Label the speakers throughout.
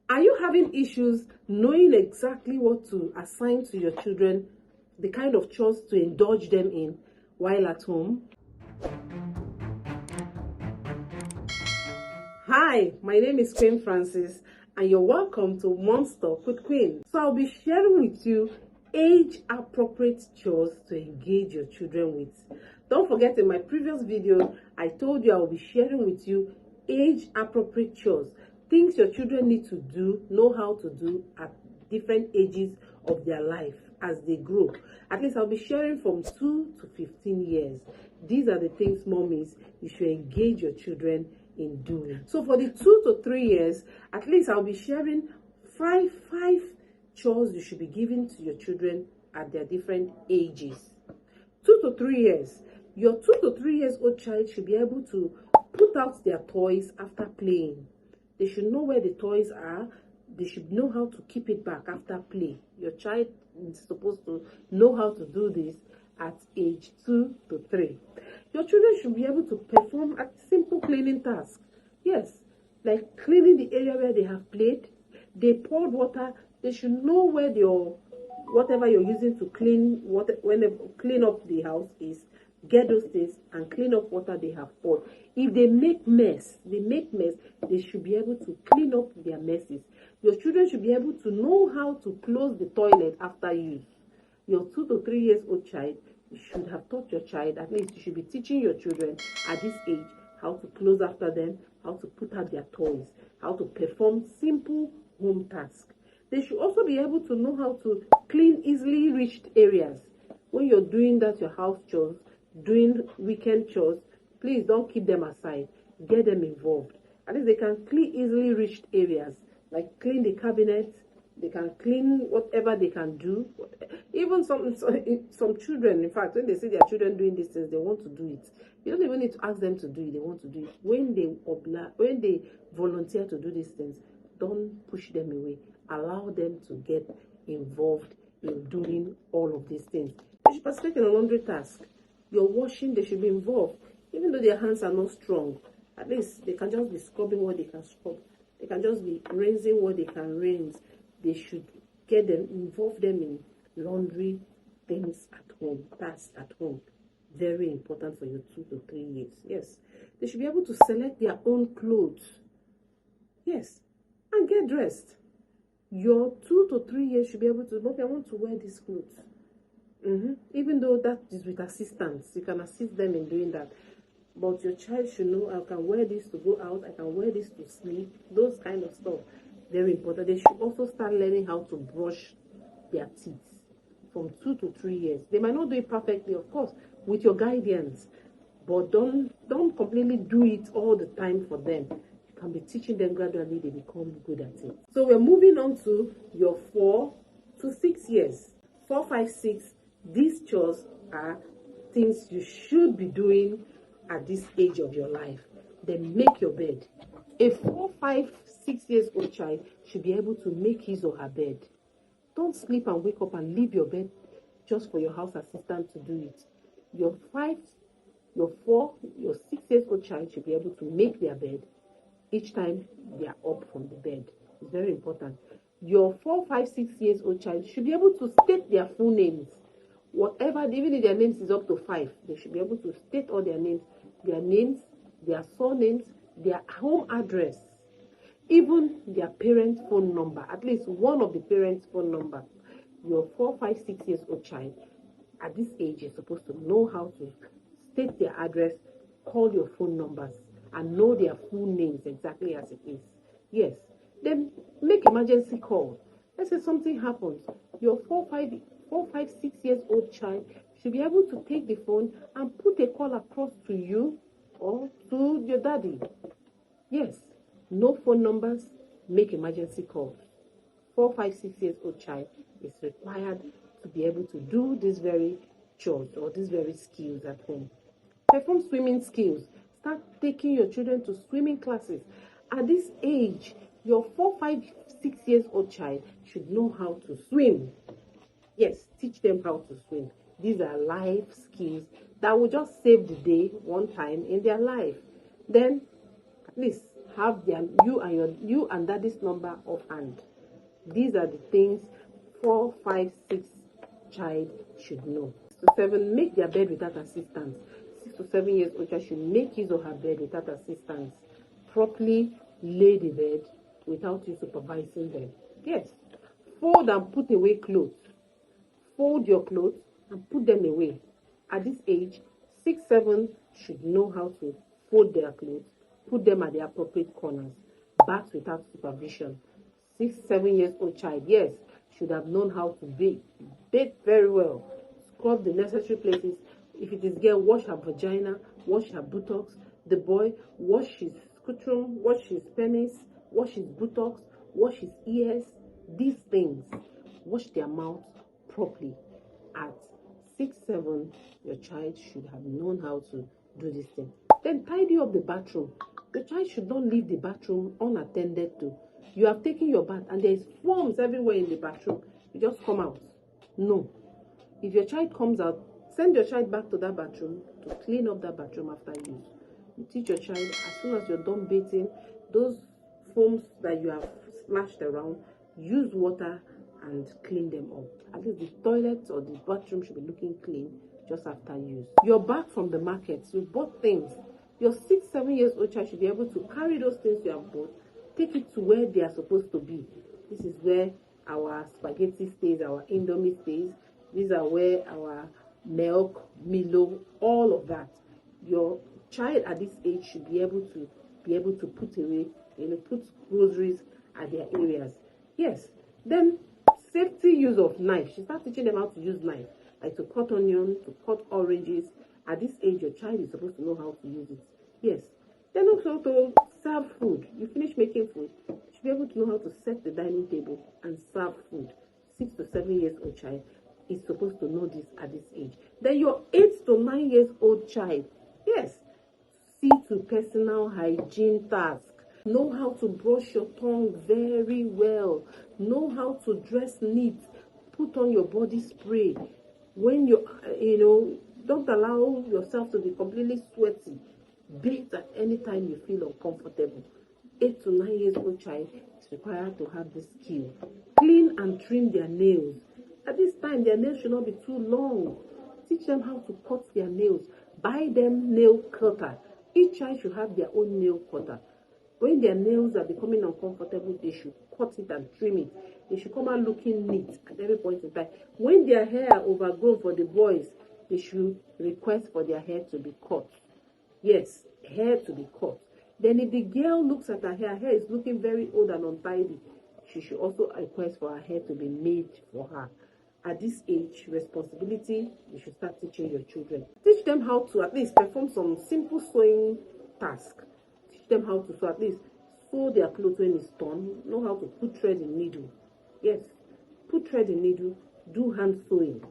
Speaker 1: Are you having issues knowing exactly what to assign to your children, the kind of chores to indulge them in while at home? Hi, my name is Queen Francis and you're welcome to Mom's Talk with Queen. So I'll be sharing with you age-appropriate chores to engage your children with. Don't forget, in my previous video, I told you I'll be sharing with you age-appropriate chores, things your children need to do, know how to do at different ages of their life as they grow. At least I'll be sharing from 2 to 15 years. These are the things, mommies, you should engage your children in doing. So for the 2 to 3 years, at least I'll be sharing five chores you should be giving to your children at their different ages. 2 to 3 years, your 2 to 3 years old child should be able to put out their toys after playing. They should know where the toys are. They should know how to keep it back after play. Your child is supposed to know how to do this at age 2 to 3. Your children should be able to perform a simple cleaning task. Yes, like cleaning the area where they have played. They poured water. They should know where your whatever you're using to clean clean up the house is. Get those things and clean up water they have poured. If they make mess, they should be able to clean up their messes. Your children should be able to know how to close the toilet after use. Your 2 to 3 years old child, you should have taught your child, at least you should be teaching your children at this age how to close after them, how to put out their toys, how to perform simple home tasks. They should also be able to know how to clean easily reached areas. When you're doing that, your house chores, doing weekend chores, please don't keep them aside. Get them involved. At least they can clean easily reached areas, like clean the cabinets. They can clean whatever they can do. Even some children, in fact, when they see their children doing these things, they want to do it. You don't even need to ask them to do it. They want to do it. When they volunteer to do these things, don't push them away. Allow them to get involved in doing all of these things. They should participate in a laundry task. You're washing, they should be involved. Even though their hands are not strong, at least they can just be scrubbing what they can scrub. They can just be rinsing what they can rinse. They should involve them in laundry things at home, tasks at home. Very important for your 2 to 3 years. Yes. They should be able to select their own clothes. Yes. And get dressed. Your 2 to 3 years should be able to, okay, I want to wear these clothes. Even though that is with assistance, you can assist them in doing that. But your child should know, I can wear this to go out, I can wear this to sleep, those kind of stuff. Very important. They should also start learning how to brush their teeth from 2 to 3 years. They might not do it perfectly, of course, with your guidance, but don't completely do it all the time for them. You can be teaching them gradually, they become good at it. So we're moving on to your 4 to 6 years. 4, 5, 6, these chores are things you should be doing at this age of your life. Then make your bed. A 4, 5, 6 years old child should be able to make his or her bed. Don't sleep and wake up and leave your bed just for your house assistant to do it. Your 4, your 6 years old child should be able to make their bed each time they are up from the bed. It's very important. Your 4, 5, 6 years old child should be able to state their full names. Whatever, even if their names is up to 5, they should be able to state all their names, their surnames, their home address, even their parents' phone number, at least one of the parents' phone number. Your 4, 5, 6 years old child, at this age, is supposed to know how to state their address, call your phone numbers, and know their full names exactly as it is. Yes. Then make emergency call. Let's say something happens. Your 4, 5, 6 years old child should be able to take the phone and put a call across to you or to your daddy. Yes. No phone numbers, make emergency calls. 4, 5, 6 years old child is required to be able to do these very chores or these very skills at home. Perform swimming skills. Start taking your children to swimming classes. At this age, your 4, 5, 6 years old child should know how to swim. Yes, teach them how to swim. These are life skills that will just save the day one time in their life. Then, at least have their you and daddy's number offhand. These are the things 4, 5, 6 child should know. 6 to 7, make their bed without assistance. 6 to 7 years old child should make his or her bed without assistance. Properly lay the bed without you supervising them. Yes. Fold and put away clothes. Fold your clothes and put them away. At this age, 6, 7 should know how to fold their clothes, put them at the appropriate corners, bath without supervision. 6, 7 years old child, yes, should have known how to bathe. Bathe very well. Scrub the necessary places. If it is girl, wash her vagina, wash her buttocks. The boy, wash his scrotum, wash his penis, wash his buttocks, wash his ears. These things, wash their mouth properly. At 6, 7, your child should have known how to do this thing. Then tidy up the bathroom. The child should not leave the bathroom unattended to. You have taken your bath and there is forms everywhere in the bathroom. You just come out. No. If your child comes out, send your child back to that bathroom to clean up that bathroom after use. You teach your child, as soon as you're done bathing, those foams that you have splashed around, use water and clean them up. At least the toilet or the bathroom should be looking clean just after use. You're back from the market. You bought things. Your 6, 7 years old child should be able to carry those things you have bought, take it to where they are supposed to be. This is where our spaghetti stays, our indomie stays. These are where our milk, Milo, all of that. Your child at this age should be able to put away, put groceries at their areas. Yes. Then safety use of knife. She start teaching them how to use knife, like to cut onion, to cut oranges. At this age, your child is supposed to know how to use it. Yes. Then also to serve food. You finish making food, you should be able to know how to set the dining table and serve food. 6 to 7 years old child is supposed to know this at this age. Then your 8 to 9 years old child, yes, see to personal hygiene task. Know how to brush your tongue very well. Know how to dress neat. Put on your body spray. When don't allow yourself to be completely sweaty. Bathe at any time you feel uncomfortable. 8 to 9 years old child is required to have this skill. Clean and trim their nails. At this time, their nails should not be too long. Teach them how to cut their nails. Buy them nail cutter. Each child should have their own nail cutter. When their nails are becoming uncomfortable, they should cut it and trim it. They should come out looking neat at every point in time. When their hair are overgrown for the boys, they should request for their hair to be cut. Yes, hair to be cut. Then if the girl looks at her hair is looking very old and untidy, she should also request for her hair to be made for her. At this age, responsibility, you should start teaching your children. Teach them how to at least perform some simple sewing task. Teach them how to sew, at least sew their clothes when it's torn. Know how to put thread in needle. Yes, put thread in needle, do hand sewing.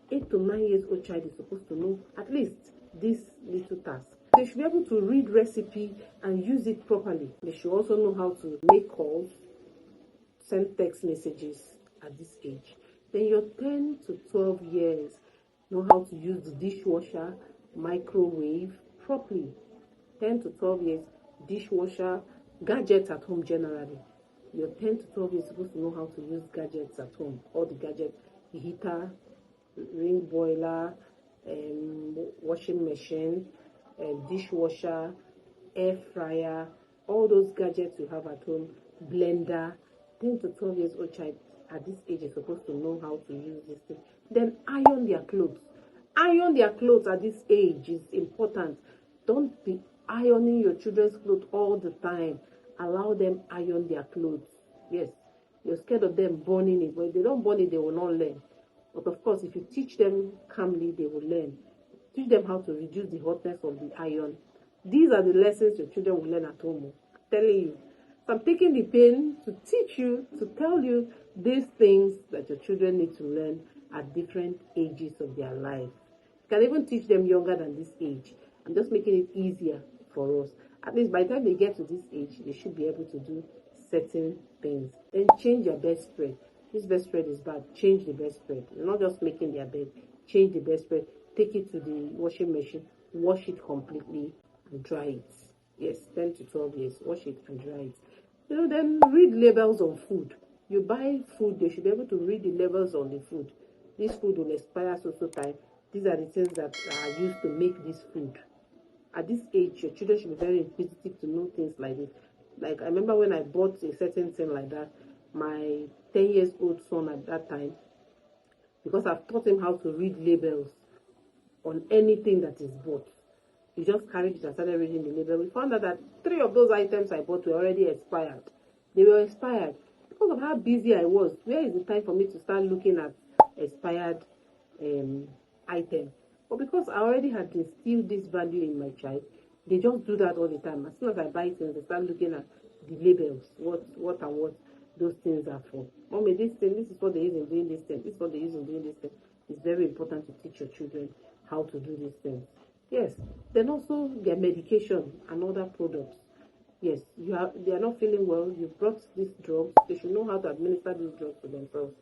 Speaker 1: 8 to 9 years old child is supposed to know at least this little task. They should be able to read recipe and use it properly. They should also know how to make calls, send text messages at this age. Then your 10 to 12 years, know how to use the dishwasher, microwave properly. 10 to 12 years, dishwasher, gadgets at home generally. Your 10 to 12 years supposed to know how to use gadgets at home. All the gadgets, the heater, ring boiler, washing machine, dishwasher, air fryer, all those gadgets you have at home, blender. 10 to 12 years old child at this age is supposed to know how to use this thing. Then iron their clothes. Iron their clothes at this age is important. Don't be ironing your children's clothes all the time. Allow them iron their clothes. Yes, you're scared of them burning it, but if they don't burn it, they will not learn. But of course, if you teach them calmly, they will learn. Teach them how to reduce the hotness of the iron. These are the lessons your children will learn at home. I'm telling you. So I'm taking the pain to teach you, to tell you these things that your children need to learn at different ages of their life. You can even teach them younger than this age. I'm just making it easier for us. At least by the time they get to this age, they should be able to do certain things. Then change your bedspread. This bedspread is bad. Change the bedspread. You're not just making their bed. Change the bedspread. Take it to the washing machine. Wash it completely and dry it. Yes, 10 to 12 years. Wash it and dry it. Then read labels on food. You buy food, they should be able to read the labels on the food. This food will expire so time. These are the things that are used to make this food. At this age, your children should be very inquisitive to know things like this. Like I remember when I bought a certain thing like that, my 10 years old son at that time, because I've taught him how to read labels on anything that is bought. He just carried it and started reading the label. We found out that 3 of those items I bought were already expired. They were expired because of how busy I was. Where is the time for me to start looking at expired items? But because I already had instilled this value in my child, they just do that all the time. As soon as I buy things, they start looking at the labels, what those things are for. Mommy, this is what they use in doing this thing. This is what they use in doing this thing. It's very important to teach your children how to do these things. Yes, then also their medication and other products. Yes, they are not feeling well. You brought these drugs. They should know how to administer these drugs to themselves.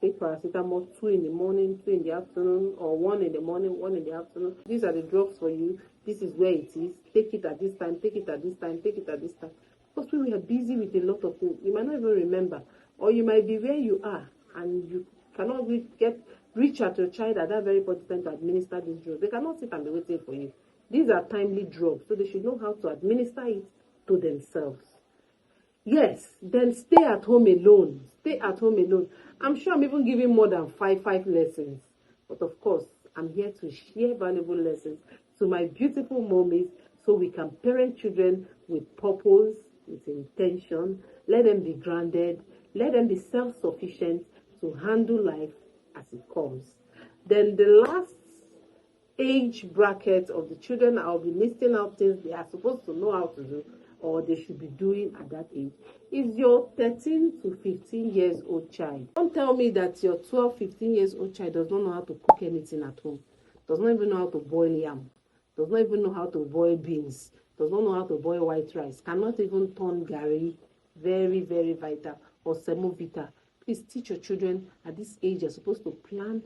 Speaker 1: Take paracetamol 2 in the morning, 2 in the afternoon, or 1 in the morning, 1 in the afternoon. These are the drugs for you. This is where it is. Take it at this time, take it at this time, take it at this time. Because we are busy with a lot of things. You might not even remember. Or you might be where you are and you cannot reach out to your child at that very important time to administer these drugs. They cannot sit and be waiting for you. These are timely drugs, so they should know how to administer it to themselves. Yes, then stay at home alone. Stay at home alone. I'm sure I'm even giving more than five lessons. But of course, I'm here to share valuable lessons to my beautiful mommies so we can parent children with purpose, with intention. Let them be grounded. Let them be self-sufficient to handle life as it comes. Then the last age bracket of the children, I'll be listing out things they are supposed to know how to do or they should be doing at that age, is your 13 to 15 years old child. Don't tell me that your 12, 15 years old child does not know how to cook anything at home, does not even know how to boil yam, does not even know how to boil beans, does not know how to boil white rice, cannot even turn gari, very vital, or semovita. Please teach your children at this age you're supposed to plan,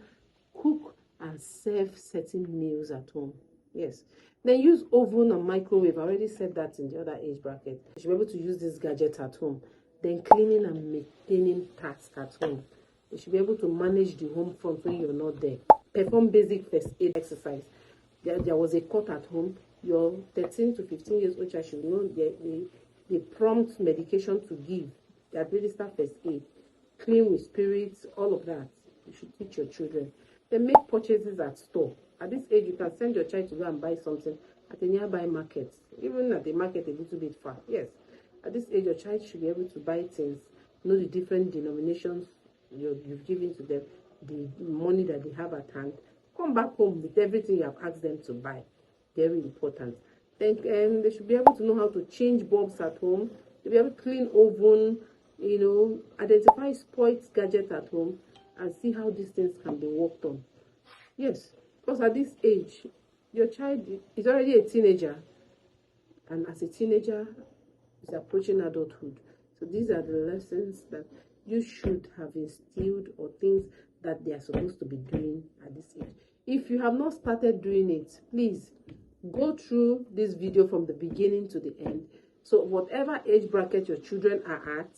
Speaker 1: cook, and serve certain meals at home. Yes. Then use oven and microwave. I already said that in the other age bracket. You should be able to use this gadget at home. Then cleaning and maintaining tasks at home. You should be able to manage the home front when you're not there. Perform basic first aid exercise. There was a cut at home. Your 13 to 15 years old child should know the prompt medication to give. The administer first aid. Clean with spirits, all of that. You should teach your children. Then make purchases at store. At this age, you can send your child to go and buy something at a nearby market, even at the market a little bit far. Yes, at this age, your child should be able to buy things, know the different denominations you've given to them, the money that they have at hand. Come back home with everything you have asked them to buy. Very important. Then they should be able to know how to change bulbs at home. They'll be able to clean oven, identify spoiled gadgets at home, and see how these things can be worked on. Yes, because at this age, your child is already a teenager, and as a teenager, is approaching adulthood. So these are the lessons that you should have instilled, or things that they are supposed to be doing at this age. If you have not started doing it, please go through this video from the beginning to the end. So whatever age bracket your children are at,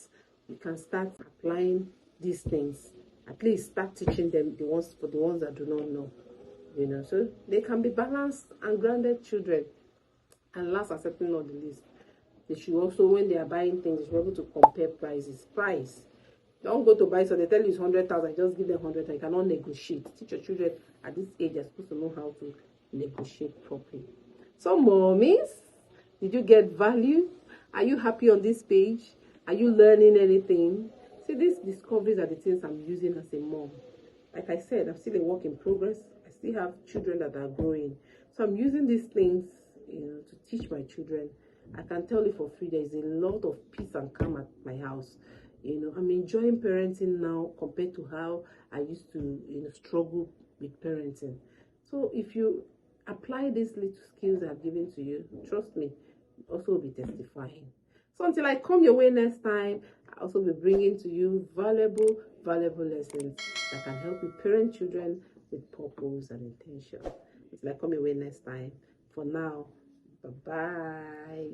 Speaker 1: you can start applying these things. At least start teaching them the ones that do not know. So they can be balanced and grounded children. And last and certainly not the least, they should also, when they are buying things, they should be able to compare prices. Don't go to buy, so they tell you it's 100,000, just give them 100,000. You cannot negotiate. Teach your children at this age, they're supposed to know how to negotiate properly. So mommies, did you get value? Are you happy on this page? Are you learning anything? See, these discoveries are the things I'm using as a mom. Like I said, I'm still a work in progress. I still have children that are growing. So I'm using these things, to teach my children. I can tell you for free, there is a lot of peace and calm at my house. I'm enjoying parenting now compared to how I used to, struggle with parenting. So if you apply these little skills I've given to you, trust me, you also will be testifying. So until I come your way next time, I'll also be bringing to you valuable lessons that can help you parent children with purpose and intention. Until I come your way next time, for now, bye-bye.